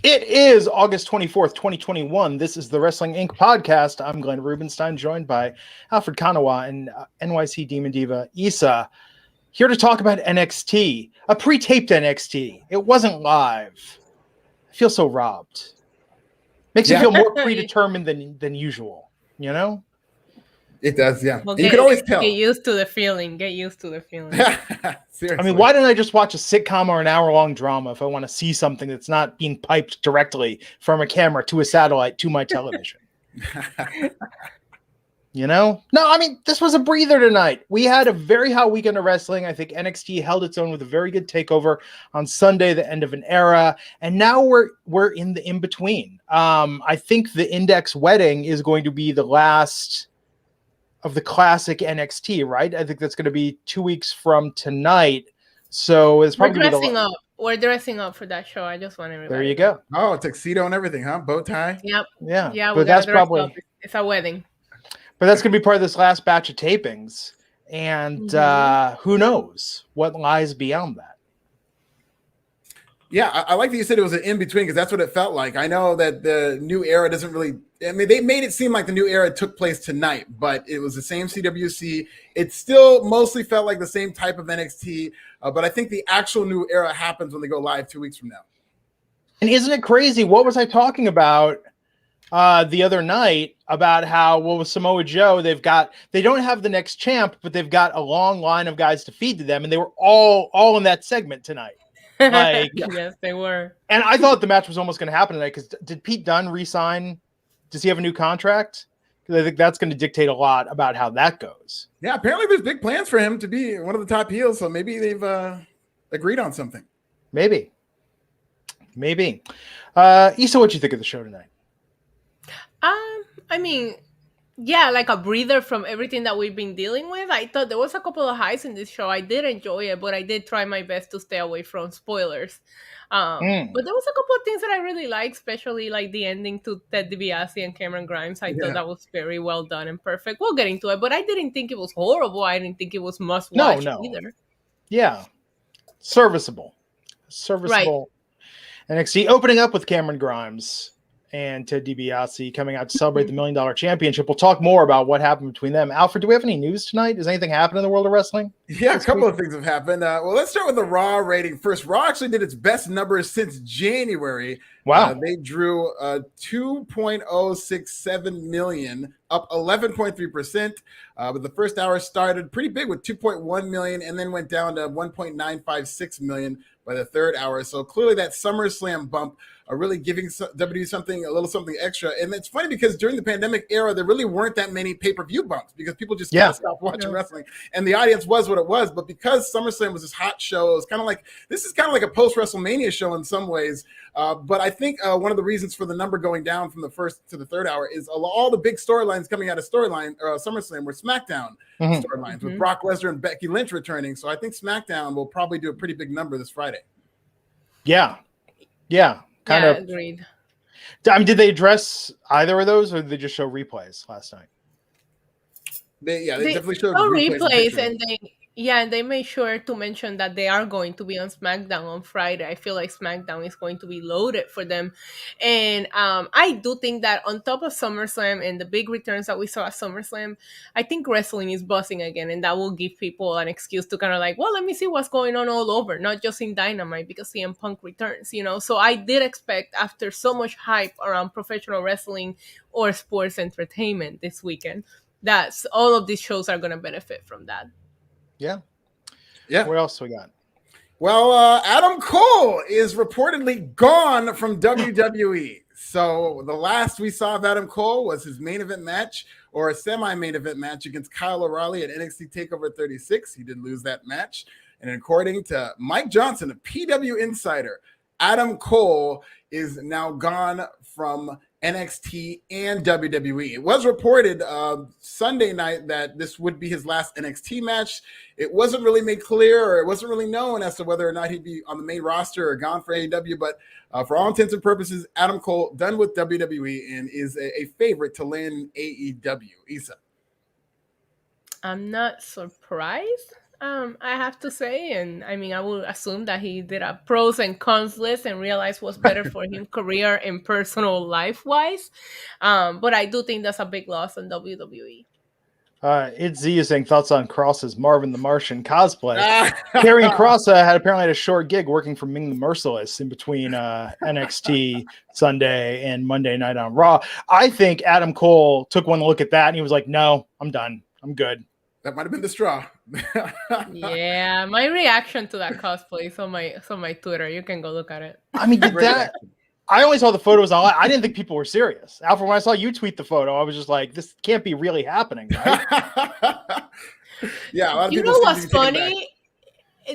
It is August 24th, 2021. This is the Wrestling Inc. podcast. I'm Glenn Rubenstein, joined by Alfred Konuwa and NYC Demon Diva Issa, here to talk about NXT, a pre-taped NXT. It wasn't live. I feel so robbed. Makes you feel more predetermined than usual, you know? It does, yeah. Well, you can always tell. Get used to the feeling. Seriously. I mean, why didn't I just watch a sitcom or an hour-long drama if I want to see something that's not being piped directly from a camera to a satellite to my television? You know? No, I mean, this was a breather tonight. We had a very hot weekend of wrestling. I think NXT held its own with a very good takeover on Sunday, the end of an era. And now we're in the in-between. I think the Index wedding is going to be the last of the classic NXT, right? I think that's going to be 2 weeks from tonight. So it's probably We're dressing up for that show. I just want everybody. There you go. Oh, tuxedo and everything, huh? Bow tie. Yep. Yeah. But that's probably it's a wedding. But that's going to be part of this last batch of tapings, and who knows what lies beyond that. Yeah, I like that you said it was an in-between because that's what it felt like. I know that the new era doesn't really – I mean, they made it seem like the new era took place tonight, but it was the same CWC. It still mostly felt like the same type of NXT, but I think the actual new era happens when they go live 2 weeks from now. And isn't it crazy? What was I talking about the other night about how, with Samoa Joe, they don't have the next champ, but they've got a long line of guys to feed to them, and they were all in that segment tonight. Like, yes, they were. And I thought the match was almost going to happen tonight because did Pete Dunne re-sign? Does he have a new contract? Because I think that's going to dictate a lot about how that goes. Yeah, apparently there's big plans for him to be one of the top heels, so maybe they've agreed on something. Maybe. Issa, what you think of the show tonight? I mean, yeah, like a breather from everything that we've been dealing with. I thought there was a couple of highs in this show. I did enjoy it, but I did try my best to stay away from spoilers. But there was a couple of things that I really liked, especially like the ending to Ted DiBiase and Cameron Grimes. I thought that was very well done and perfect. We'll get into it, but I didn't think it was horrible. I didn't think it was must-watch either. Yeah. Serviceable. Right. NXT opening up with Cameron Grimes and Ted DiBiase coming out to celebrate the $1 Million Championship. We'll talk more about what happened between them. Alfred, do we have any news tonight? Does anything happen in the world of wrestling? Yeah, a couple of things have happened. Well, let's start with the Raw rating first. Raw actually did its best numbers since January. Wow. They drew 2.067 million, up 11.3%. But the first hour started pretty big with 2.1 million and then went down to 1.956 million by the third hour. So clearly that SummerSlam bump are really giving WWE something extra. And it's funny because during the pandemic era, there really weren't that many pay-per-view bumps because people just kind of stopped watching wrestling. And the audience was what it was. But because SummerSlam was this hot show, it was kind of like – this is kind of like a post-WrestleMania show in some ways. But I think one of the reasons for the number going down from the first to the third hour is all the big storylines coming out of SummerSlam were SmackDown storylines with Brock Lesnar and Becky Lynch returning. So I think SmackDown will probably do a pretty big number this Friday. Yeah. Agreed. I mean, did they address either of those, or did they just show replays last night? They definitely showed replays and they made sure to mention that they are going to be on SmackDown on Friday. I feel like SmackDown is going to be loaded for them. And I do think that on top of SummerSlam and the big returns that we saw at SummerSlam, I think wrestling is buzzing again. And that will give people an excuse to kind of like, well, let me see what's going on all over, not just in Dynamite because CM Punk returns, you know. So I did expect, after so much hype around professional wrestling or sports entertainment this weekend, that all of these shows are going to benefit from that. Yeah. What else we got? Well, Adam Cole is reportedly gone from WWE. So the last we saw of Adam Cole was his main event match, or a semi-main event match, against Kyle O'Reilly at NXT TakeOver 36. He did lose that match. And according to Mike Johnson, a PW insider, Adam Cole is now gone from NXT and WWE. It was reported Sunday night that this would be his last NXT match. It wasn't really made clear, or it wasn't really known as to whether or not he'd be on the main roster or gone for AEW. But for all intents and purposes, Adam Cole done with WWE and is a favorite to land AEW. Issa. I'm not surprised. I have to say, and I mean, I would assume that he did a pros and cons list and realized what's better for him, career and personal life wise. But I do think that's a big loss in WWE. It's Z is saying thoughts on Cross's Marvin the Martian cosplay. Ah. Karrion Kross apparently had a short gig working for Ming the Merciless in between NXT Sunday and Monday night on Raw. I think Adam Cole took one look at that and he was like, no, I'm done. I'm good. That might have been the straw. Yeah, my reaction to that cosplay is on my Twitter. You can go look at it. I mean, I only saw the photos online. I didn't think people were serious. Alfred, when I saw you tweet the photo, I was just like, this can't be really happening, right? Yeah. A lot of You people know seem to what's be taken funny?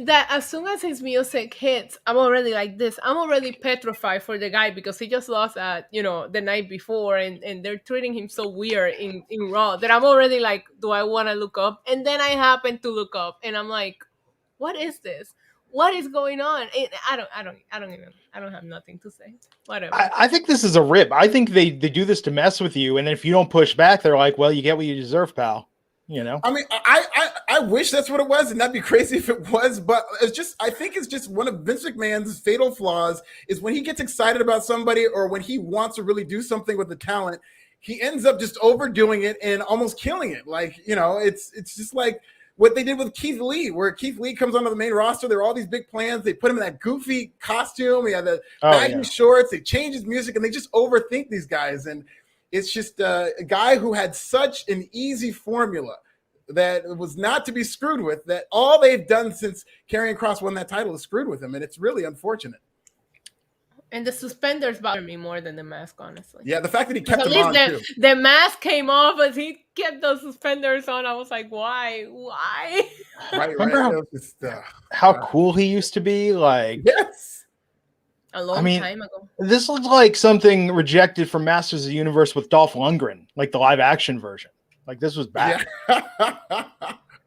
That as soon as his music hits, I'm already like this. I'm already petrified for the guy because he just lost at, the night before and they're treating him so weird in Raw that I'm already like, do I want to look up? And then I happen to look up and I'm like, what is this? What is going on? And I don't have nothing to say. Whatever. I think this is a rib. I think they do this to mess with you. And then if you don't push back, they're like, well, you get what you deserve, pal. I mean, I wish that's what it was, and that'd be crazy if it was. But I think it's just one of Vince McMahon's fatal flaws is when he gets excited about somebody or when he wants to really do something with the talent, he ends up just overdoing it and almost killing it. Like, it's just like what they did with Keith Lee, where Keith Lee comes onto the main roster. There are all these big plans. They put him in that goofy costume. He had the baggy shorts. They change his music, and they just overthink these guys. And it's just a guy who had such an easy formula that was not to be screwed with, that all they've done since Karrion Kross won that title is screwed with him, and it's really unfortunate. And the suspenders bother me more than the mask, honestly. Yeah, the fact that he kept at them least on, too. The mask came off, but he kept those suspenders on. I was like, why? Right. How cool he used to be? Like, yes. A long time ago. This looks like something rejected from Masters of the Universe with Dolph Lundgren, like the live action version. Like, this was bad. Yeah.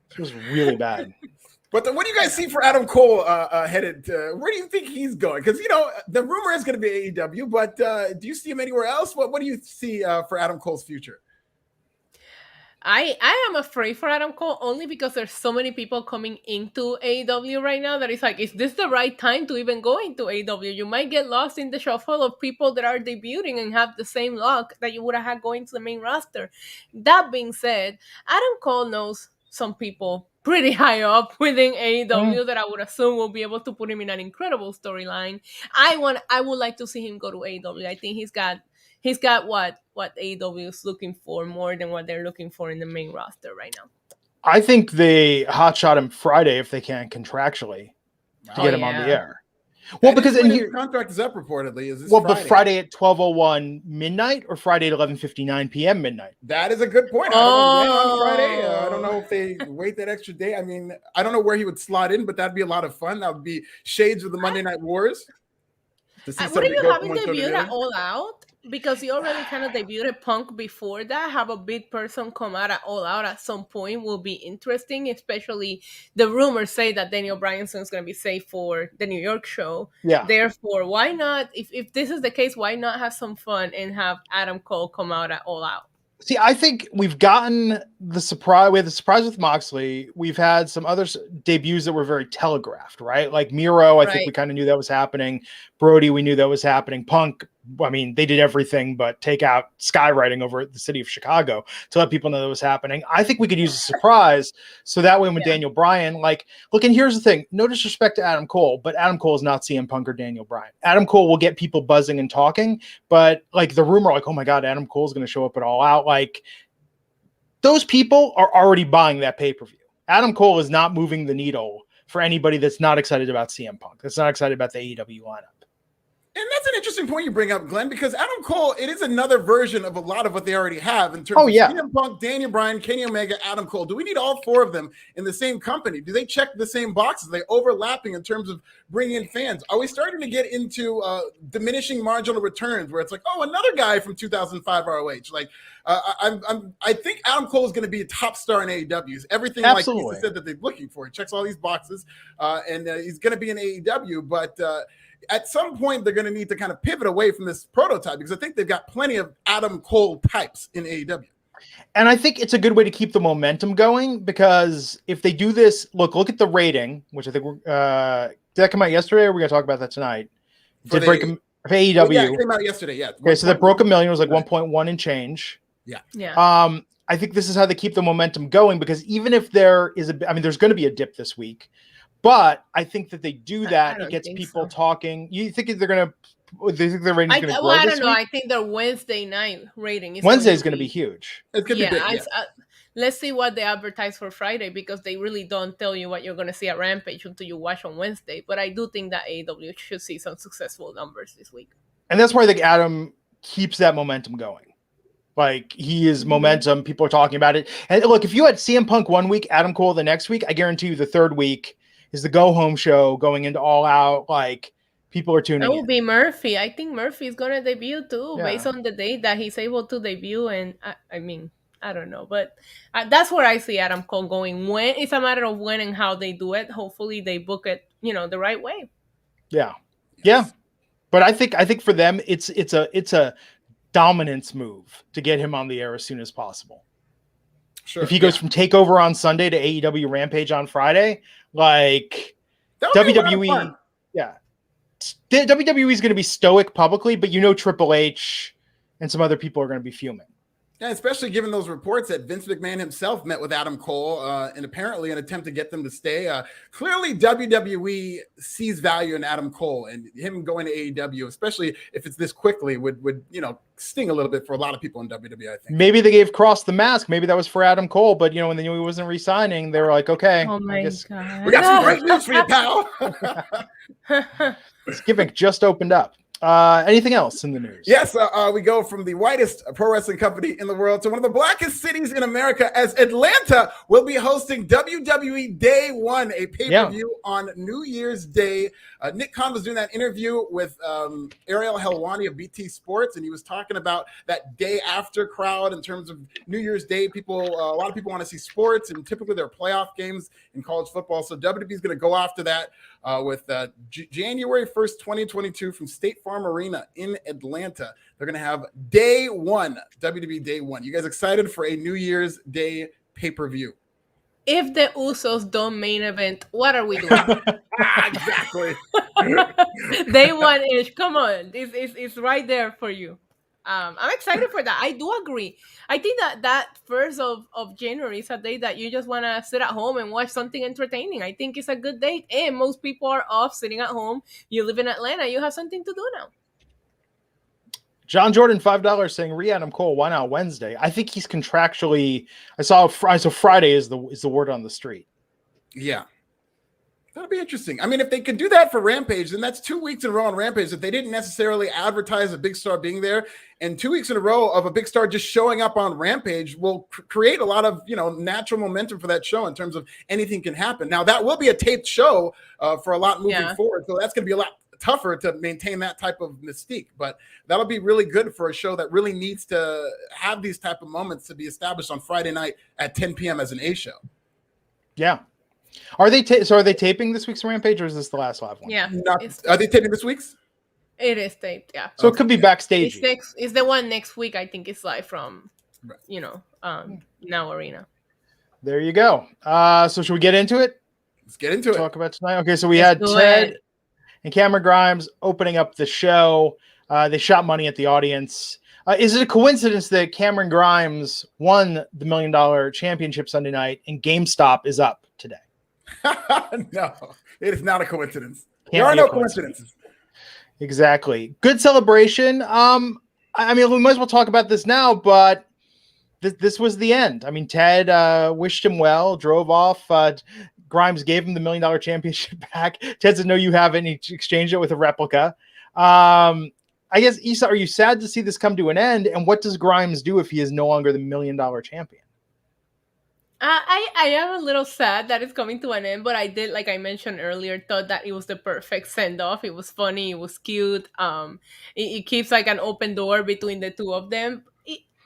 This was really bad. But what do you guys see for Adam Cole headed? Where do you think he's going? Because, the rumor is going to be AEW, but do you see him anywhere else? What do you see for Adam Cole's future? I am afraid for Adam Cole only because there's so many people coming into AEW right now that it's like, is this the right time to even go into AEW? You might get lost in the shuffle of people that are debuting and have the same luck that you would have had going to the main roster. That being said, Adam Cole knows some people pretty high up within AEW that I would assume will be able to put him in an incredible storyline. I would like to see him go to AEW. I think he's got what AEW is looking for more than what they're looking for in the main roster right now. I think they hotshot him Friday if they can contractually to get him on the air. Well, because his contract is up reportedly. Is this but Friday at 12:01 midnight or Friday at 11:59 p.m. midnight? That is a good point. I don't know when on Friday. I don't know if they wait that extra day. I mean, I don't know where he would slot in, but that'd be a lot of fun. That would be shades of the Monday Night Wars. Wouldn't you have him debut at All Out? Because he already kind of debuted Punk before that. Have a big person come out at All Out at some point will be interesting, especially the rumors say that Daniel Bryanson is going to be safe for the New York show. Yeah. Therefore, why not, if this is the case, why not have some fun and have Adam Cole come out at All Out? See, I think we've gotten the surprise. We had the surprise with Moxley. We've had some other debuts that were very telegraphed, right? Like Miro, I think we kind of knew that was happening. Brody, we knew that was happening. Punk, I mean, they did everything but take out skywriting over the city of Chicago to let people know that was happening. I think we could use a surprise so that way when Daniel Bryan, look, and here's the thing, no disrespect to Adam Cole, but Adam Cole is not CM Punk or Daniel Bryan. Adam Cole will get people buzzing and talking, but the rumor, oh my God, Adam Cole's going to show up at All Out. Those people are already buying that pay-per-view. Adam Cole is not moving the needle for anybody that's not excited about CM Punk, that's not excited about the AEW lineup. And that's an interesting point you bring up, Glenn, because Adam Cole, it is another version of a lot of what they already have in terms of CM Punk, Daniel Bryan, Kenny Omega, Adam Cole. Do we need all four of them in the same company? Do they check the same boxes? Are they overlapping in terms of bringing in fans? Are we starting to get into diminishing marginal returns where it's like, oh, another guy from 2005 ROH? I think Adam Cole is going to be a top star in AEW. Everything like Lisa said that they're looking for. He checks all these boxes, and he's going to be in AEW, but at some point, they're going to need to kind of pivot away from this prototype because I think they've got plenty of Adam Cole types in AEW. And I think it's a good way to keep the momentum going, because if they do this, look at the rating, which I think did that come out yesterday, or are we going to talk about that tonight? For Did break for AEW? Well, yeah, it came out yesterday. Yeah. Okay, so that broke 1 million. It was like 1.1 and change. Yeah. I think this is how they keep the momentum going, because even if there is there's going to be a dip this week, but I think that they do that, it gets people talking. You think they're going to? Do you think their rating's going to grow? I don't this know. week? I think their Wednesday night rating is Wednesday's going to be huge. It's going to be big. Yeah. Let's see what they advertise for Friday, because they really don't tell you what you're going to see at Rampage until you watch on Wednesday. But I do think that AEW should see some successful numbers this week. And that's why I think Adam keeps that momentum going. Like, he is momentum. People are talking about it. And look, if you had CM Punk 1 week, Adam Cole the next week, I guarantee you the third week is the go-home show going into All Out. Like, people are tuning in. It will be Murphy. I think Murphy is going to debut too, based on the date that he's able to debut. And I don't know. But that's where I see Adam Cole going. When it's a matter of when and how they do it. Hopefully they book it, the right way. Yeah. Yeah. But I think for them, it's a dominance move to get him on the air as soon as possible. Sure. If he goes from TakeOver on Sunday to AEW Rampage on Friday, like WWE, WWE is going to be stoic publicly, but Triple H and some other people are going to be fuming. Yeah, especially given those reports that Vince McMahon himself met with Adam Cole and apparently an attempt to get them to stay. Clearly, WWE sees value in Adam Cole, and him going to AEW, especially if it's this quickly, would sting a little bit for a lot of people in WWE, I think. Maybe they gave Cross the mask. Maybe that was for Adam Cole, but when they knew he wasn't re-signing, they were like, okay. Oh my God. We got some great news for you, pal. This gimmick just opened up. Anything else in the news? Yes, we go from the whitest pro wrestling company in the world to one of the blackest cities in America, as Atlanta will be hosting WWE Day 1, a pay-per-view on New Year's Day. Nick Khan was doing that interview with Ariel Helwani of BT Sports, and he was talking about that day after crowd in terms of New Year's Day. A lot of people want to see sports, and typically there are playoff games in college football. So WWE is going to go after that with January 1st, 2022 from State Farm Arena in Atlanta. They're going to have Day 1, WWE Day 1. You guys excited for a New Year's Day pay-per-view? If the Usos don't main event, what are we doing? Exactly. Day 1-ish. Come on. It's right there for you. I'm excited for that. I do agree. I think that 1st of January is a day that you just want to sit at home and watch something entertaining. I think it's a good day. And most people are off sitting at home. You live in Atlanta. You have something to do now. John Jordan, $5 saying Adam Cole. Why not Wednesday? I think he's contractually. I saw Friday is the word on the street. Yeah. That'll be interesting. I mean, if they could do that for Rampage, then that's 2 weeks in a row on Rampage. If they didn't necessarily advertise a big star being there, and 2 weeks in a row of a big star just showing up on Rampage will create a lot of natural momentum for that show in terms of anything can happen. Now, that will be a taped show for a lot moving forward, so that's going to be a lot tougher to maintain that type of mystique. But that'll be really good for a show that really needs to have these type of moments to be established on Friday night at 10 p.m. as an A show. Yeah. Are they taping this week's Rampage, or is this the last live one? Yeah. Are they taping this week's? It is taped, yeah. So it could be backstage. It's the one next week. I think it's live from, Now Arena. There you go. So should we get into it? Let's get into it. Talk about tonight. Okay, so we had Ted and Cameron Grimes opening up the show. They shot money at the audience. Is it a coincidence that Cameron Grimes won the $1 Million Championship Sunday night and GameStop is up today? No, it is not a coincidence. There are no coincidences. Exactly. Good celebration. I mean, we might as well talk about this now, but this was the end. I mean, Ted wished him well, drove off. Grimes gave him the $1 Million Championship back. Ted said, no, you haven't. He exchanged it with a replica. I guess, Issa, are you sad to see this come to an end? And what does Grimes do if he is no longer the $1 Million Champion? I am a little sad that it's coming to an end, but I did, like I mentioned earlier, thought that it was the perfect send-off. It was funny. It was cute. It keeps like an open door between the two of them.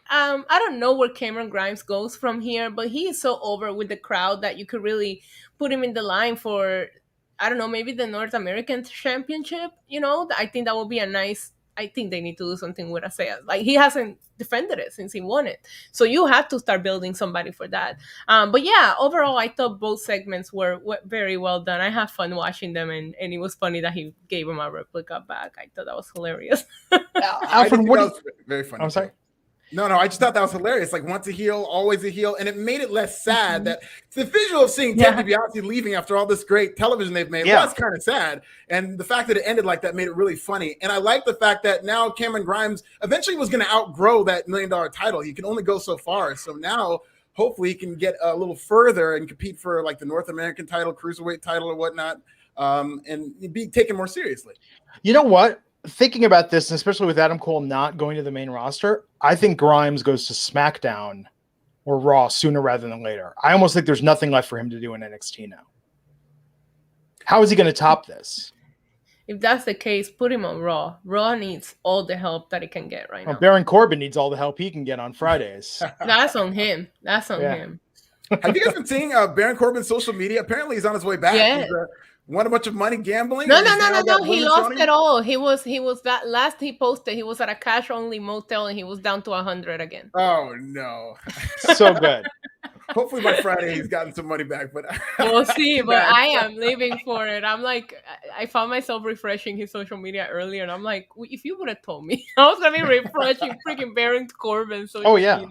I don't know where Cameron Grimes goes from here, but he is so over with the crowd that you could really put him in the line for, I don't know, maybe the North American Championship. I think that would be a nice I think they need to do something with Isaiah. Like, he hasn't defended it since he won it. So you have to start building somebody for that. But yeah, overall, I thought both segments were very well done. I had fun watching them, and it was funny that he gave him a replica back. I thought that was hilarious. Alfred, what was very funny. I'm sorry. No, I just thought that was hilarious. Like, once a heel, always a heel. And it made it less sad that the visual of seeing Ted DiBiase leaving after all this great television they've made was kind of sad. And the fact that it ended like that made it really funny. And I like the fact that now Cameron Grimes eventually was going to outgrow that $1 million title. He can only go so far. So now hopefully he can get a little further and compete for like the North American title, cruiserweight title or whatnot, and be taken more seriously. You know what? Thinking about this, and especially with Adam Cole not going to the main roster, I think Grimes goes to SmackDown or Raw sooner rather than later. I almost think there's nothing left for him to do in NXT now. How is he going to top this? If that's the case, put him on Raw. Raw needs all the help that it can get right now. Baron Corbin needs all the help he can get on Fridays. That's on him. That's on him. Have you guys been seeing Baron Corbin's social media? Apparently he's on his way back. Yeah. He's, won a bunch of money gambling. No. He lost it all. He was that last he posted. He was at a cash only motel and he was down to 100 again. Oh no! So good. Hopefully by Friday he's gotten some money back. But we'll see. But I am living for it. I'm like, I found myself refreshing his social media earlier, and I'm like, if you would have told me, I was gonna be refreshing freaking Baron Corbin social media.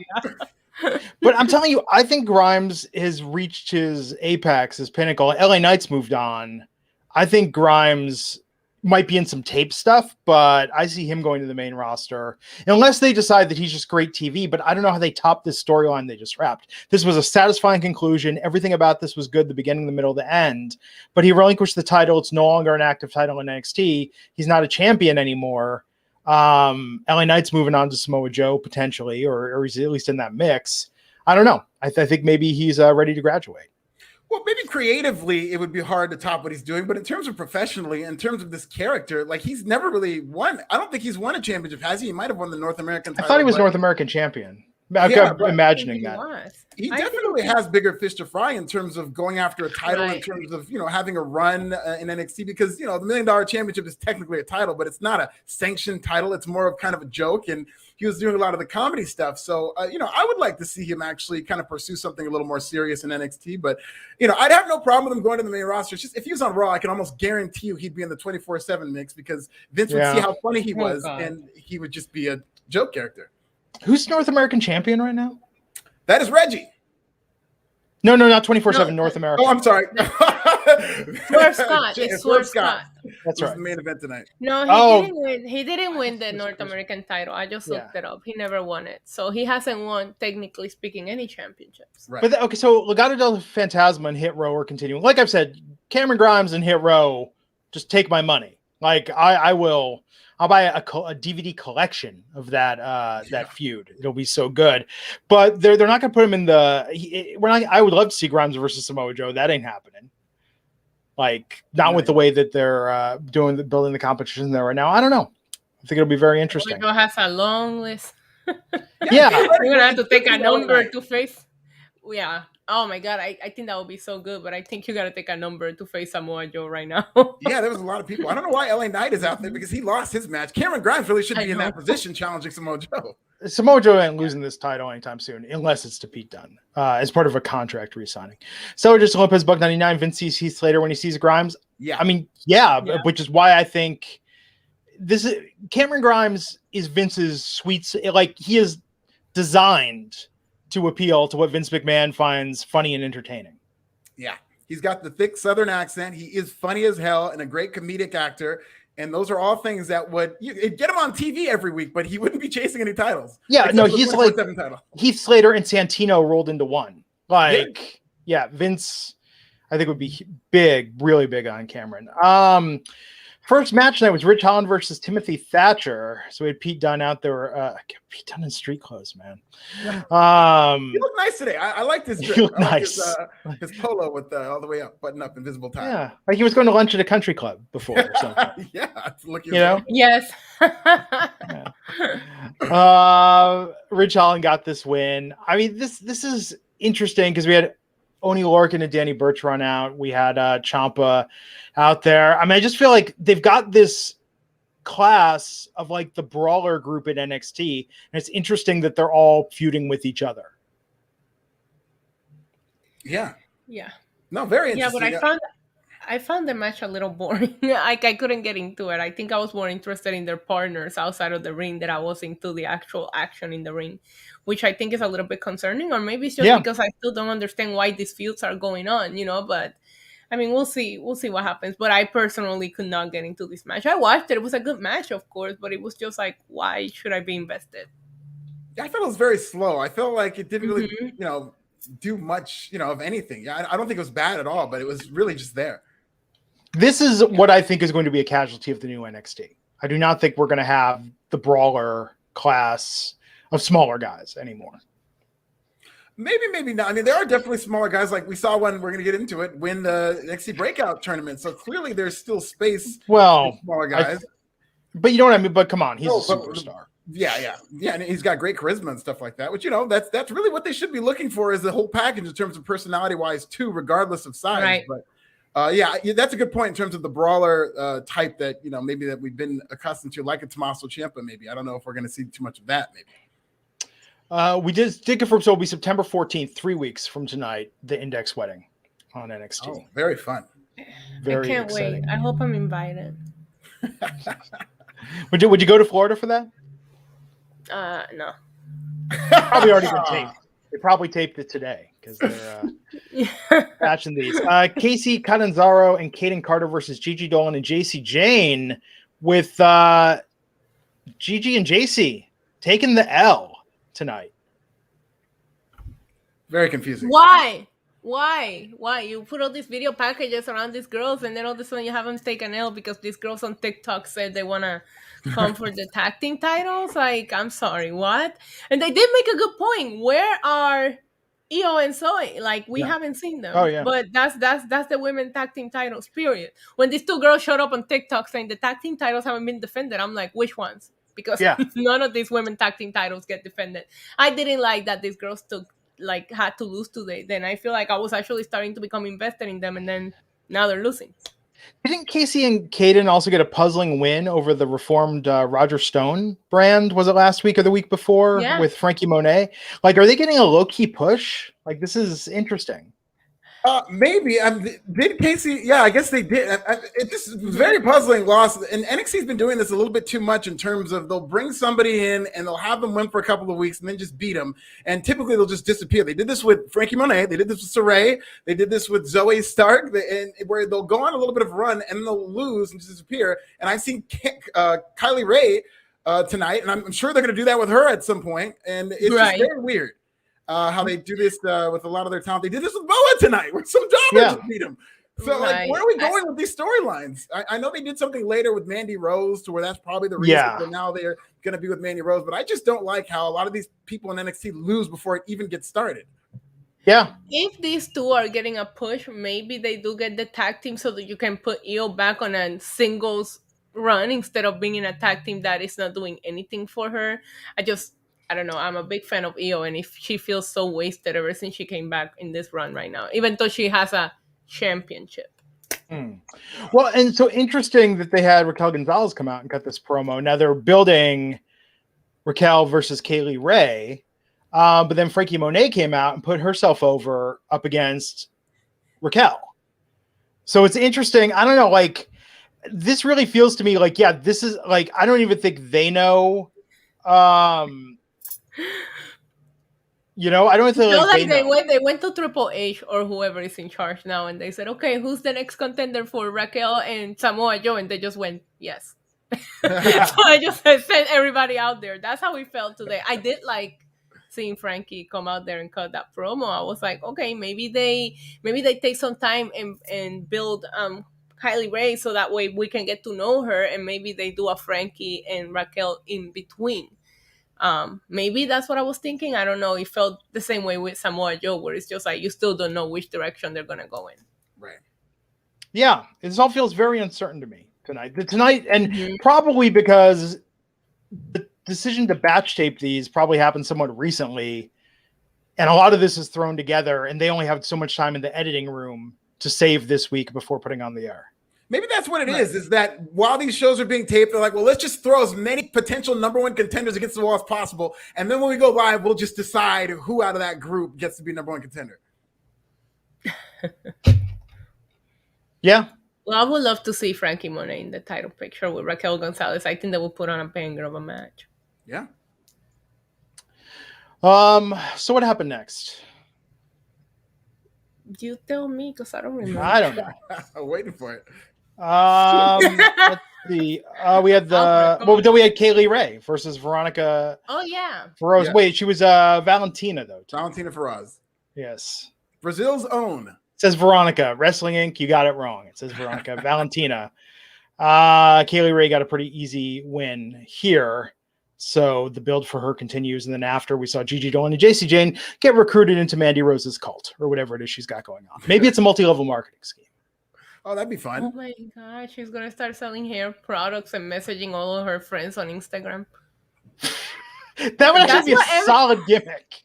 But I'm telling you, I think Grimes has reached his apex, his pinnacle. LA Knight's moved on. I think Grimes might be in some tape stuff, but I see him going to the main roster unless they decide that he's just great TV. But I don't know how they top this storyline they just wrapped. This was a satisfying conclusion. Everything about this was good, the beginning, the middle, the end. But he relinquished the title. It's no longer an active title in NXT. He's not a champion anymore. LA Knight's moving on to Samoa Joe potentially, or he's at least in that mix. I don't know. I think maybe he's ready to graduate. Well, maybe creatively it would be hard to top what he's doing, but in terms of professionally, in terms of this character, like he's never really won. I don't think he's won a championship, has he? He might have won the North American title. I thought he was North American champion. I'm imagining that. He definitely has bigger fish to fry in terms of going after a title, in terms of, having a run in NXT, because, the $1 million championship is technically a title, but it's not a sanctioned title. It's more of kind of a joke. And he was doing a lot of the comedy stuff. So, I would like to see him actually kind of pursue something a little more serious in NXT. But, I'd have no problem with him going to the main roster. It's just if he was on Raw, I can almost guarantee you he'd be in the 24/7 mix because Vince would see how funny he was and he would just be a joke character. Who's North American champion right now? That is Reggie. No, not 24/7 North America. Oh, I'm sorry. Swerve Scott. It's Swerve Scott. That's right. The main event tonight. No, didn't win. He didn't win the North American title. I just looked it up. He never won it. So he hasn't won, technically speaking, any championships. Right. But so Legado del Fantasma and Hit Row are continuing. Like I've said, Cameron Grimes and Hit Row, just take my money. Like I'll buy a DVD collection of that feud. It'll be so good. But they're not going to put him in I would love to see Grimes versus Samoa Joe. That ain't happening. Like, not with the way that they're building the competition there right now. I don't know. I think it'll be very interesting. Joe has a long list. Yeah. We're going to have to take a number to face. Yeah. Oh my God, I think that would be so good, but I think you got to take a number to face Samoa Joe right now. Yeah, there was a lot of people. I don't know why LA Knight is out there because he lost his match. Cameron Grimes really should be in that position challenging Samoa Joe. Samoa Joe ain't losing this title anytime soon, unless it's to Pete Dunne as part of a contract re-signing. So just Lopez, $1.99. Vince sees Heath Slater when he sees Grimes. Yeah. I mean, which is why I think Cameron Grimes is Vince's sweet, like he is designed to appeal to what Vince McMahon finds funny and entertaining. Yeah. He's got the thick Southern accent. He is funny as hell and a great comedic actor. And those are all things that would get him on TV every week, but he wouldn't be chasing any titles. Yeah, no, he's like Heath Slater and Santino rolled into one. Like, Vince, I think would be big, really big on Cameron. First match tonight was Rich Holland versus Timothy Thatcher. So we had Pete Dunne out there. Pete Dunne in street clothes, man. He looked nice today. I liked his dress. Nice. His polo with all the way up, button up, invisible tie. Yeah, like he was going to lunch at a country club before or something. Yes. Rich Holland got this win. I mean, this is interesting because we had Oney Lorcan and Danny Burch run out. We had Ciampa out there. I mean, I just feel like they've got this class of like the brawler group in NXT, and it's interesting that they're all feuding with each other. Yeah. Yeah. No, very Yeah, interesting. but I found the match a little boring. Like I couldn't get into it. I think I was more interested in their partners outside of the ring than I was into the actual action in the ring, which I think is a little bit concerning. Or maybe it's just because I still don't understand why these feuds are going on, But I mean, we'll see. We'll see what happens. But I personally could not get into this match. I watched it. It was a good match, of course, but it was just like, why should I be invested? I felt it was very slow. I felt like it didn't really, do much, of anything. I don't think it was bad at all, but it was really just there. This is what I think is going to be a casualty of the new NXT. I do not think we're going to have the brawler class of smaller guys anymore. Maybe not. I mean, there are definitely smaller guys. Like we saw when we're going to get into it, win the Nxt Breakout Tournament. So clearly there's still space for smaller guys. But you know what I mean? But come on, he's a superstar. Yeah. And he's got great charisma and stuff like that, which, that's really what they should be looking for is the whole package in terms of personality wise too, regardless of size. Right. But that's a good point in terms of the brawler type that, maybe that we've been accustomed to, like a Tommaso Ciampa, maybe. I don't know if we're going to see too much of that, maybe. We did confirm, so it'll be September 14th, 3 weeks from tonight, the Index wedding on NXT. Oh, very fun. Very I can't exciting. Wait. I hope I'm invited. Would you go to Florida for that? No. Probably already been taped. They probably taped it today because they're batching these. Casey Catanzaro and Kaden Carter versus Gigi Dolan and JC Jane, with Gigi and JC taking the L tonight. Very confusing. Why? You put all these video packages around these girls, and then all of a sudden you have them take an L because these girls on TikTok said they want to come for the tag team titles? Like, I'm sorry, what? And they did make a good point. Where are Io and Zoe? Like, we haven't seen them. Oh, yeah. But that's the women tag team titles, period. When these two girls showed up on TikTok saying the tag team titles haven't been defended, I'm like, which ones? Because none of these women tag team titles get defended. I didn't like that these girls had to lose today. Then I feel like I was actually starting to become invested in them, and then now they're losing. Didn't Casey and Kaden also get a puzzling win over the reformed Roger Stone brand? Was it last week or the week before with Frankie Monet? Like, are they getting a low-key push? Like, this is interesting. Maybe. Did Casey? Yeah, I guess they did. It just was very puzzling loss. And NXT's been doing this a little bit too much in terms of they'll bring somebody in and they'll have them win for a couple of weeks and then just beat them. And typically they'll just disappear. They did this with Frankie Monet. They did this with Saray. They did this with Zoe Stark, where they'll go on a little bit of a run and they'll lose and just disappear. And I've seen Kaylee Ray tonight, and I'm sure they're going to do that with her at some point. And it's just very weird. How they do this with a lot of their talent. They did this with Boa tonight, where some jobbers beat them. So, like, where are we going with these storylines? I know they did something later with Mandy Rose, to where that's probably the reason that now they're going to be with Mandy Rose. But I just don't like how a lot of these people in NXT lose before it even gets started. Yeah. If these two are getting a push, maybe they do get the tag team so that you can put Io back on a singles run instead of being in a tag team that is not doing anything for her. I don't know. I'm a big fan of Io, and if she feels so wasted ever since she came back in this run right now, even though she has a championship. Well, and so interesting that they had Raquel Gonzalez come out and cut this promo. Now they're building Raquel versus Kaylee Ray, but then Frankie Monet came out and put herself over up against Raquel. So it's interesting. I don't know. Like, this really feels to me like, this is like, I don't even think they know. I don't think they went to Triple H or whoever is in charge now, and they said, okay, who's the next contender for Raquel and Samoa Joe? And they just went, yes. So I just sent everybody out there. That's how we felt today. I did like seeing Frankie come out there and cut that promo. I was like, okay, maybe they take some time and build Kaylee Ray so that way we can get to know her, and maybe they do a Frankie and Raquel in between. Maybe that's what I was thinking. I don't know. It felt the same way with Samoa Joe, where it's just like you still don't know which direction they're gonna go in. Right. Yeah, this all feels very uncertain to me tonight, and probably because the decision to batch tape these probably happened somewhat recently, and a lot of this is thrown together, and they only have so much time in the editing room to save this week before putting on the air. Maybe that's what it is that while these shows are being taped, they're like, well, let's just throw as many potential number one contenders against the wall as possible. And then when we go live, we'll just decide who out of that group gets to be number one contender. Yeah. Well, I would love to see Frankie Monet in the title picture with Raquel Gonzalez. I think they will put on a banger of a match. Yeah. So what happened next? You tell me, because I don't remember. I don't know. I'm waiting for it. Let's see. We had then we had Kaylee Ray versus Veronica. Oh yeah. Feroz. Yeah. Wait, she was Valentina though. Valentina Feroz. Yes. Brazil's own. It says Veronica. Wrestling Inc. You got it wrong. It says Veronica. Valentina. Kaylee Ray got a pretty easy win here. So the build for her continues. And then after, we saw Gigi Dolan and JC Jane get recruited into Mandy Rose's cult or whatever it is she's got going on. Maybe it's a multi-level marketing scheme. Oh, that'd be fun. Oh my gosh, she's going to start selling hair products and messaging all of her friends on Instagram. That would actually be a solid gimmick.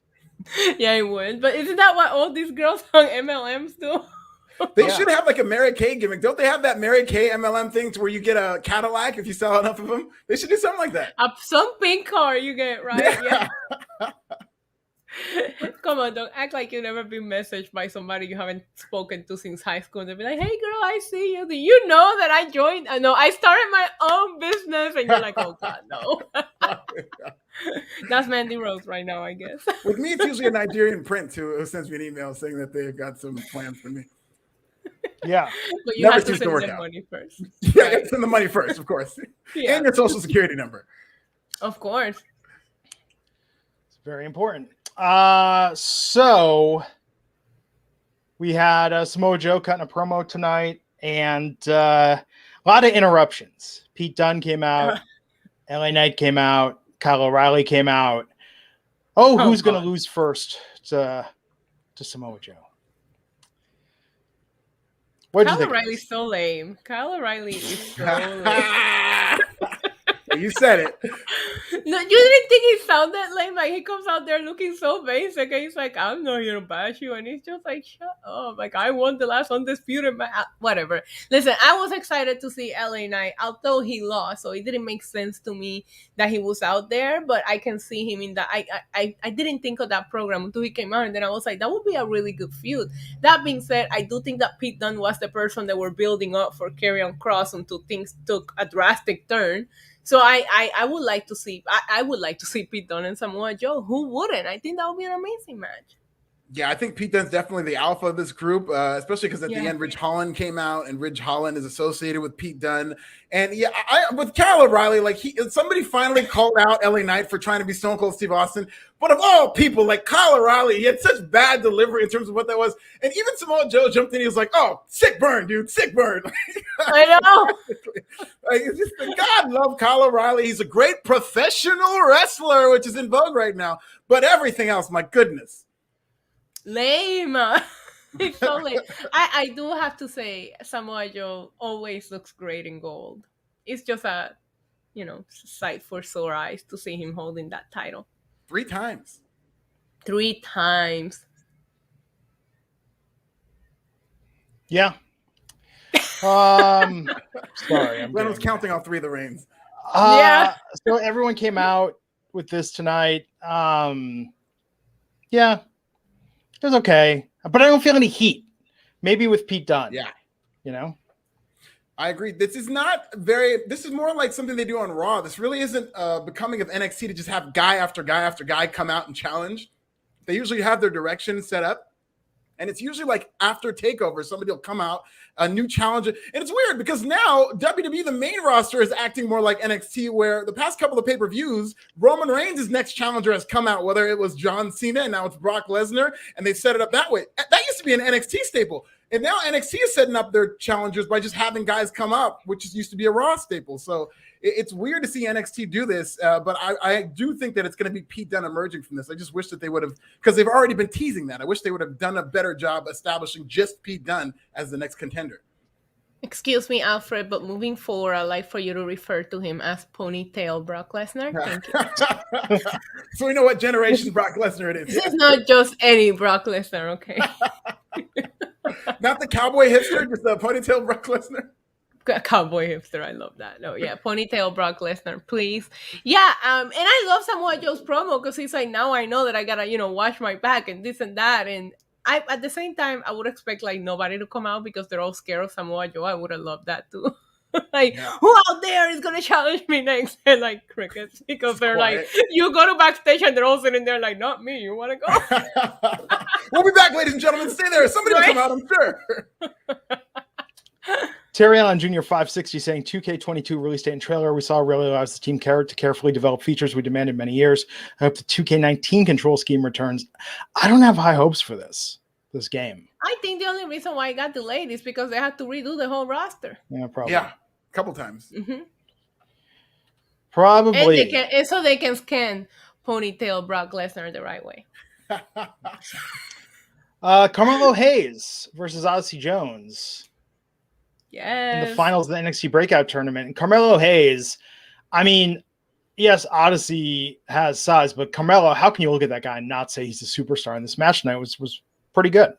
Yeah, it would. But isn't that what all these girls on MLMs do? They should have like a Mary Kay gimmick. Don't they have that Mary Kay MLM thing to where you get a Cadillac if you sell enough of them? They should do something like that. Some pink car you get, right? Yeah. Come on, don't act like you've never been messaged by somebody you haven't spoken to since high school. They'll be like, hey girl, I see you. Do you know that I joined? No, I started my own business. And you're like, oh God, no. That's Mandy Rose right now, I guess. With me, it's usually a Nigerian prince who sends me an email saying that they've got some plans for me. Yeah. But you have to send them money first. Yeah, right? Send the money first, of course. Yeah. And your social security number. Of course. It's very important. So we had Samoa Joe cutting a promo tonight and a lot of interruptions. Pete Dunne came out. LA Knight came out. Kyle O'Reilly came out. Who's going to lose first to Samoa Joe? Kyle O'Reilly's so lame. Kyle O'Reilly is so lame. You said it. No, you didn't think he sounded lame? Like, he comes out there looking so basic, and he's like, I'm not here to bash you. And he's just like, shut up. Like, I won the last undisputed match. Whatever. Listen, I was excited to see LA Knight, although he lost, so it didn't make sense to me that he was out there, but I can see him in that. I didn't think of that program until he came out, and then I was like, that would be a really good feud. That being said, I do think that Pete Dunne was the person that were building up for Karrion Kross until things took a drastic turn. So I would like to see Pete Dunne and Samoa Joe. Who wouldn't? I think that would be an amazing match. Yeah, I think Pete Dunne's definitely the alpha of this group, especially because at the end, Ridge Holland came out, and Ridge Holland is associated with Pete Dunne. And yeah, with Kyle O'Reilly, like somebody finally called out LA Knight for trying to be Stone Cold Steve Austin. But of all people, like Kyle O'Reilly, he had such bad delivery in terms of what that was. And even Samoa Joe jumped in. He was like, "Oh, sick burn, dude, sick burn." I know. Like, it's just, God love Kyle O'Reilly. He's a great professional wrestler, which is in vogue right now. But everything else, my goodness. Lame. It's so lame. I do have to say, Samoa Joe always looks great in gold. It's just a, sight for sore eyes to see him holding that title. 3 times. 3 times. Yeah. Sorry. Glenn was counting all 3 of the reigns. Yeah. So everyone came out with this tonight. Yeah. It was okay. But I don't feel any heat. Maybe with Pete Dunne. Yeah. I agree. This is more like something they do on Raw. This really isn't becoming of NXT to just have guy after guy after guy come out and challenge. They usually have their direction set up. And it's usually like after TakeOver, somebody will come out, a new challenger. And it's weird because now WWE, the main roster, is acting more like NXT, where the past couple of pay-per-views, Roman Reigns' next challenger has come out, whether it was John Cena and now it's Brock Lesnar, and they set it up that way. That used to be an NXT staple. And now NXT is setting up their challengers by just having guys come up, which used to be a Raw staple. So it's weird to see NXT do this, but I do think that it's going to be Pete Dunne emerging from this. I just wish that they would have, because they've already been teasing that. I wish they would have done a better job establishing just Pete Dunne as the next contender. Excuse me, Alfred, but moving forward, I'd like for you to refer to him as Ponytail Brock Lesnar. Thank you. So we know what generation Brock Lesnar it is. This is not just any Brock Lesnar, okay? Not the cowboy hipster, just the Ponytail Brock Lesnar. Cowboy hipster, I love that. No, yeah, ponytail Brock Lesnar, please. Yeah, and I love Samoa Joe's promo because he's like, now I know that I gotta, wash my back and this and that. And I, at the same time, I would expect like nobody to come out because they're all scared of Samoa Joe. I would have loved that too. Like, who out there is gonna challenge me next? And like crickets, because they're like, you go to backstage and they're all sitting there like, not me. You want to go? We'll be back, ladies and gentlemen. Stay there. Somebody will come out, I'm sure. Terry Allen Jr. 560 saying 2K22 release date and trailer we saw really allows the team to carefully develop features we demanded many years. I hope the 2K19 control scheme returns. I don't have high hopes for this game. I think the only reason why it got delayed is because they had to redo the whole roster. Yeah, probably. Yeah, a couple times. Mm-hmm. Probably. And so they can scan ponytail Brock Lesnar the right way. Carmelo Hayes versus Odyssey Jones. Yes. In the finals of the NXT Breakout Tournament. And Carmelo Hayes, I mean, yes, Odyssey has size, but Carmelo, how can you look at that guy and not say he's a superstar? And this match tonight was pretty good.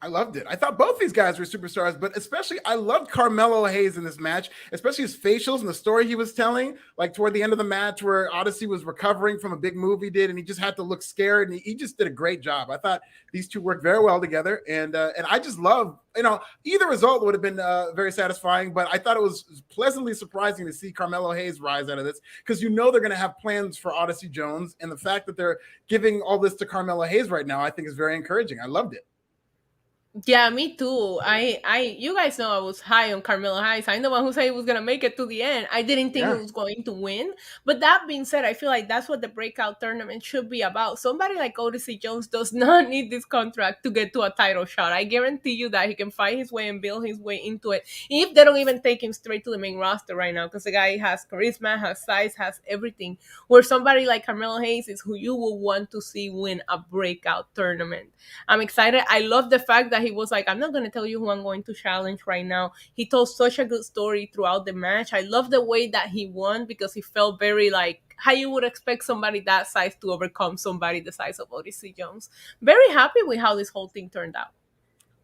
I loved it. I thought both these guys were superstars, but especially I loved Carmelo Hayes in this match, especially his facials and the story he was telling, like toward the end of the match where Odyssey was recovering from a big move he did, and he just had to look scared, and he just did a great job. I thought these two worked very well together, and I just love, either result would have been very satisfying, but I thought it was pleasantly surprising to see Carmelo Hayes rise out of this, because they're going to have plans for Odyssey Jones, and the fact that they're giving all this to Carmelo Hayes right now, I think is very encouraging. I loved it. Yeah, me too. You guys know I was high on Carmelo Hayes. I'm the one who said he was gonna make it to the end. I didn't think he was going to win. But that being said, I feel like that's what the breakout tournament should be about. Somebody like Odyssey Jones does not need this contract to get to a title shot. I guarantee you that he can fight his way and build his way into it. If they don't even take him straight to the main roster right now, because the guy has charisma, has size, has everything. Where somebody like Carmelo Hayes is who you will want to see win a breakout tournament. I'm excited. I love the fact that he was like, I'm not going to tell you who I'm going to challenge right now. He told such a good story throughout the match. I love the way that he won because he felt very like how you would expect somebody that size to overcome somebody the size of Odyssey Jones. Very happy with how this whole thing turned out.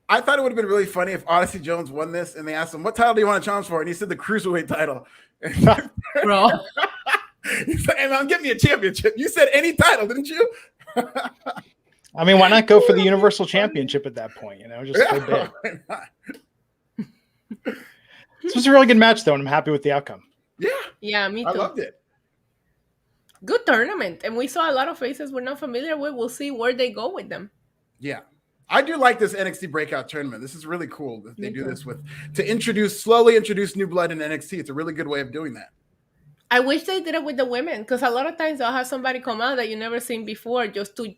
I thought it would have been really funny if Odyssey Jones won this and they asked him, what title do you want to challenge for? And he said the Cruiserweight title. Bro. He's like, hey, man, get me a championship. You said any title, didn't you? I mean, why not go for the Universal Championship at that point? Just go big. This was a really good match, though, and I'm happy with the outcome. Yeah, me too. I loved it. Good tournament, and we saw a lot of faces we're not familiar with. We'll see where they go with them. Yeah. I do like this NXT Breakout Tournament. This is really cool that they do this to slowly introduce new blood in NXT. It's a really good way of doing that. I wish they did it with the women, because a lot of times they'll have somebody come out that you've never seen before just to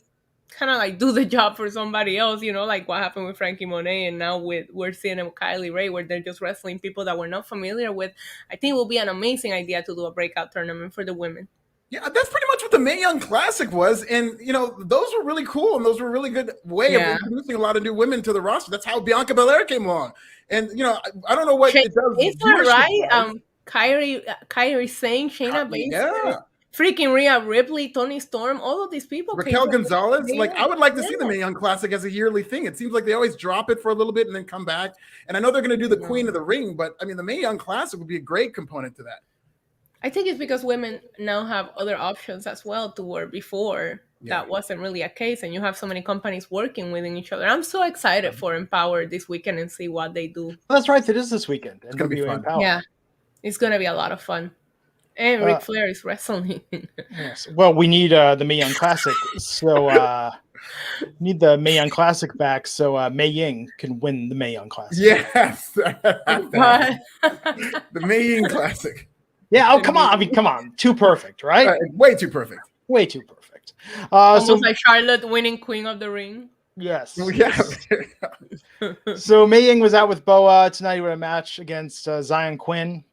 kind of like do the job for somebody else, like what happened with Frankie Monet, and now we're seeing it with Kaylee Ray, where they're just wrestling people that we're not familiar with. I think it will be an amazing idea to do a breakout tournament for the women. Yeah, that's pretty much what the Mae Young Classic was, and those were really cool, and those were a really good way of introducing a lot of new women to the roster. That's how Bianca Belair came along, and I don't know what it does. Is that right? Kairi Sane, Shayna Baszler, freaking Rhea Ripley, Toni Storm, all of these people. Raquel Gonzalez. I would like to see the Mae Young Classic as a yearly thing. It seems like they always drop it for a little bit and then come back. And I know they're going to do the Queen of the Ring, but I mean, the Mae Young Classic would be a great component to that. I think it's because women now have other options as well to work before. That wasn't really a case, and you have so many companies working within each other. I'm so excited for Empower this weekend and see what they do. Well, that's right. It is this weekend. It's going to be fun. Empower. Yeah, it's going to be a lot of fun. And Ric Flair is wrestling. Yes. Well, we need the Mae Young Classic, so need the Mae Young Classic back so Mei Ying can win the Mae Young Classic. Yes, the Mae Ying Classic. Yeah. Oh, come on! I mean, come on. Too perfect, right? Way too perfect. Way too perfect. Almost like Charlotte winning Queen of the Ring. Yes. Yeah. So Mei Ying was out with Boa tonight with a match against Zion Quinn.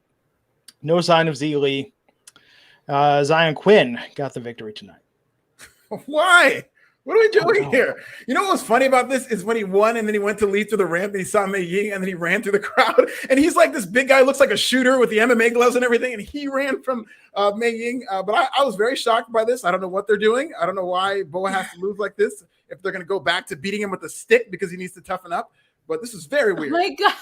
No sign of Z Lee. Zion Quinn got the victory tonight. Why? What are we doing here? You know what was funny about this is when he won and then he went to leave through the ramp and he saw Mei Ying and then he ran through the crowd. And he's like this big guy, looks like a shooter with the MMA gloves and everything. And he ran from Mei Ying. But I was very shocked by this. I don't know what they're doing. I don't know why Boa has to lose like this. If they're going to go back to beating him with a stick because he needs to toughen up. But this is very weird. Oh my God.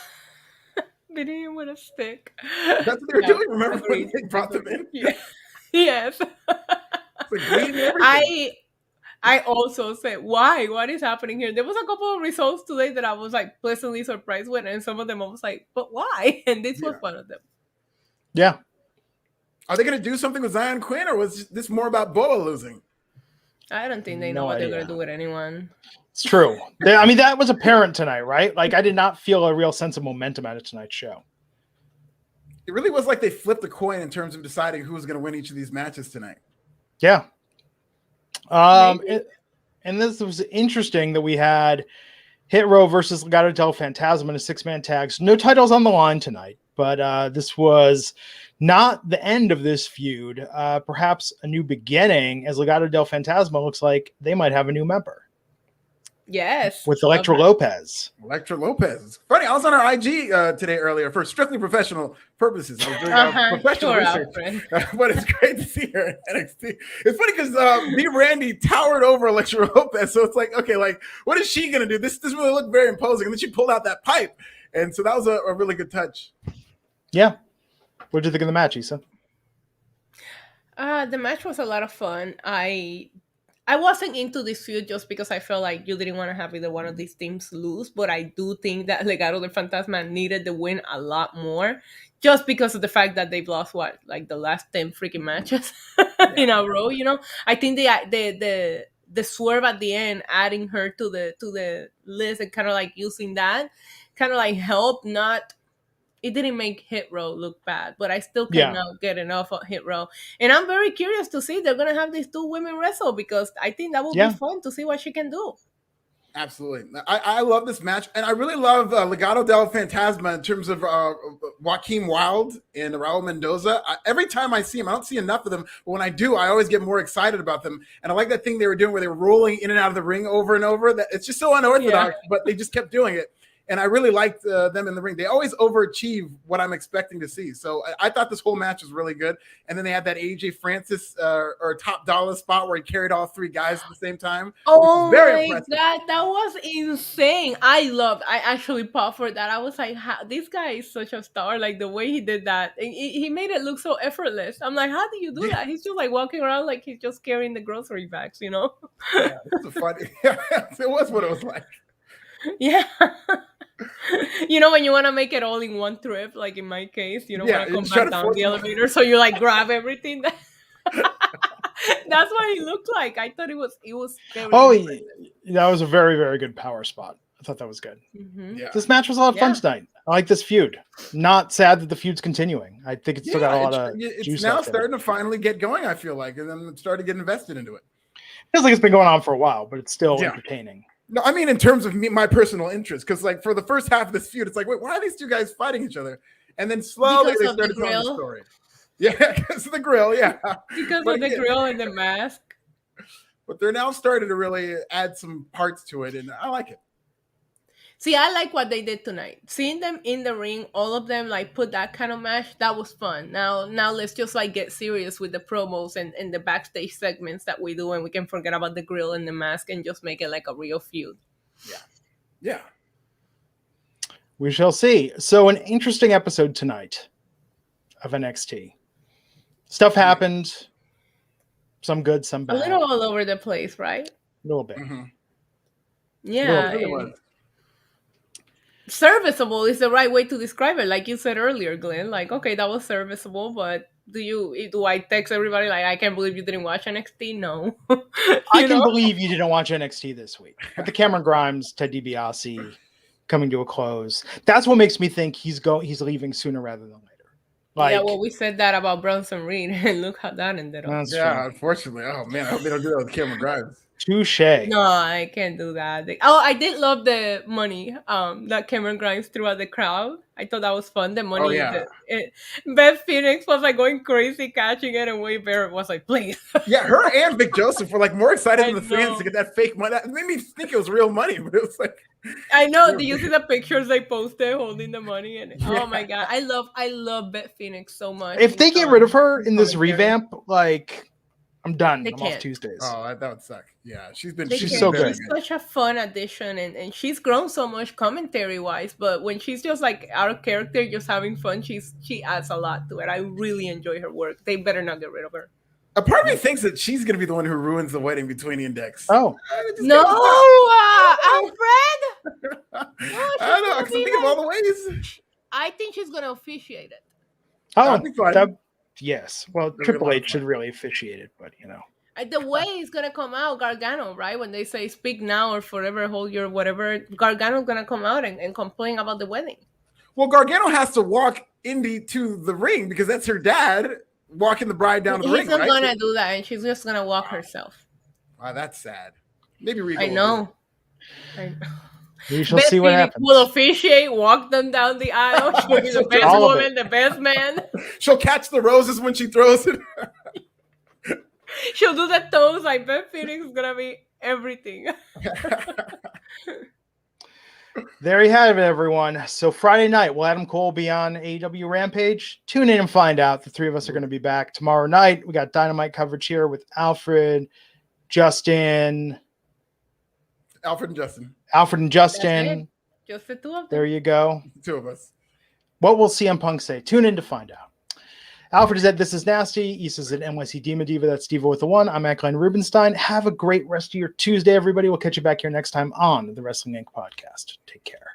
beating him with a stick. That's what they were doing. Remember agreed. when they brought them in? Yeah. Yes. It's like bleeding everything. I also said, why? What is happening here? There was a couple of results today that I was like pleasantly surprised with, and some of them I was like, but why? And this was one of them. Yeah. Are they going to do something with Zion Quinn, or was this more about Boa losing? I don't think they know what they're going to do with anyone. It's true. I mean, that was apparent tonight, right? Like, I did not feel a real sense of momentum out of tonight's show. It really was like they flipped the coin in terms of deciding who was going to win each of these matches tonight. Yeah. And this was interesting that we had Hit Row versus Legado del Fantasma in a 6-man tags. No titles on the line tonight, but this was not the end of this feud. Perhaps a new beginning, as Legado del Fantasma looks like they might have a new member. Yes. With Elektra Lopez. Elektra Lopez. It's funny, I was on our IG today earlier for strictly professional purposes. I was doing professional research. But it's great to see her in NXT. It's funny because B. Randy towered over Elektra Lopez. So it's like, okay, like, what is she going to do? This really looked very imposing. And then she pulled out that pipe. And so that was a really good touch. Yeah. What did you think of the match, Issa? The match was a lot of fun. I wasn't into this feud just because I felt like you didn't want to have either one of these teams lose, but I do think that Legado del Fantasma needed the win a lot more just because of the fact that they've lost the last 10 freaking matches in a row, you know? I think the swerve at the end, adding her to the list and kind of like using that kind of like helped it didn't make Hit Row look bad, but I still cannot get enough of Hit Row. And I'm very curious to see they're going to have these two women wrestle because I think that will be fun to see what she can do. Absolutely. I love this match. And I really love Legado del Fantasma in terms of Joaquin Wilde and Raul Mendoza. Every time I see him, I don't see enough of them. But when I do, I always get more excited about them. And I like that thing they were doing where they were rolling in and out of the ring over and over. That it's just so unorthodox, but they just kept doing it. And I really liked them in the ring. They always overachieve what I'm expecting to see. So I thought this whole match was really good. And then they had that AJ Francis or Top Dollar spot where he carried all three guys at the same time. Oh my God, that was insane. I actually popped for that. I was like, this guy is such a star. Like the way he did that. He made it look so effortless. I'm like, how do you do that? He's just like walking around like he's just carrying the grocery bags, you know? Yeah, it was funny. It was what it was like. Yeah. You know, when you want to make it all in one trip, like in my case, you don't want to come back down the elevator, so you like grab everything. That's what he looked like. I thought it was very that was a very, very good power spot. I thought that was good. Mm-hmm. Yeah. This match was a lot of fun tonight. I like this feud. Not sad that the feud's continuing. I think it's still got a lot of juice. It's now starting to finally get going, I feel like, and then it's starting to get invested into it. Feels like it's been going on for a while, but it's still entertaining. No, I mean in terms of my personal interest, because like for the first half of this feud, it's like, wait, why are these two guys fighting each other? And then slowly they started telling the story. Yeah, because of the grill, yeah. Because of the grill and the mask. But they're now starting to really add some parts to it, and I like it. See, I like what they did tonight. Seeing them in the ring, all of them like put that kind of match, that was fun. Now let's just like get serious with the promos and the backstage segments that we do, and we can forget about the grill and the mask and just make it like a real feud. Yeah. We shall see. So an interesting episode tonight of NXT. Stuff happened. Some good, some bad. A little all over the place, right? A little bit. Mm-hmm. Yeah. Serviceable is the right way to describe it. Like you said earlier, Glenn, like, okay, that was serviceable, but do I text everybody like, I can't believe you didn't watch NXT? No. I can believe you didn't watch NXT this week. But the Cameron Grimes, Ted DiBiase coming to a close. That's what makes me think he's leaving sooner rather than later. Well, we said that about Bronson Reed, and look how that ended up. Yeah, unfortunately. Oh man, I hope they don't do that with Cameron Grimes. Touche. No, I can't do that. I did love the money that Cameron Grimes threw at the crowd. I thought that was fun. The money. Oh, yeah. Beth Phoenix was like going crazy catching it, and Wade Barrett was like, please. Yeah, her and Vic Joseph were like more excited than the fans to get that fake money. It made me think it was real money, but it was like. I know. Do you see the pictures they posted holding the money? And oh my God, I love Beth Phoenix so much. If they get rid of her in this revamp, like. I'm done. They I'm can't. off Tuesdays. Oh, that would suck. Yeah, she's so good. She's such a fun addition, and she's grown so much commentary wise. But when she's just like out of character, just having fun, she adds a lot to it. I really enjoy her work. They better not get rid of her. A part of me thinks that she's going to be the one who ruins the wedding between Index. Oh. No, Alfred! I don't know. I can think of all the ways. I think she's going to officiate it. Oh, That'd be fun. Yes. Well, That'd be Triple a lot H of should fun. really officiate it, but you know. The way is going to come out, Gargano, right? When they say speak now or forever hold your whatever, Gargano's going to come out and complain about the wedding. Well, Gargano has to walk Indy to the ring because that's her dad walking the bride down to the ring, He's not right? going to do that, and she's just going to walk herself. Wow, that's sad. Maybe Regal I will know. We shall see what happens. Will officiate, walk them down the aisle. She'll be the best All of woman, the best man. She'll catch the roses when she throws it. She'll do the toes. I bet Phoenix is gonna be everything. There you have it, everyone. So Friday night, will Adam Cole be on AEW Rampage? Tune in and find out. The three of us are going to be back tomorrow night. We got Dynamite coverage here with Alfred, Justin. Alfred and Justin. Just the two of them. There you go. The two of us. What will CM Punk say? Tune in to find out. Alfred said, "This is nasty." Issa said, "NYC Dima Diva." That's Diva with the one. I'm Ackline Rubenstein. Have a great rest of your Tuesday, everybody. We'll catch you back here next time on the Wrestling Inc. podcast. Take care.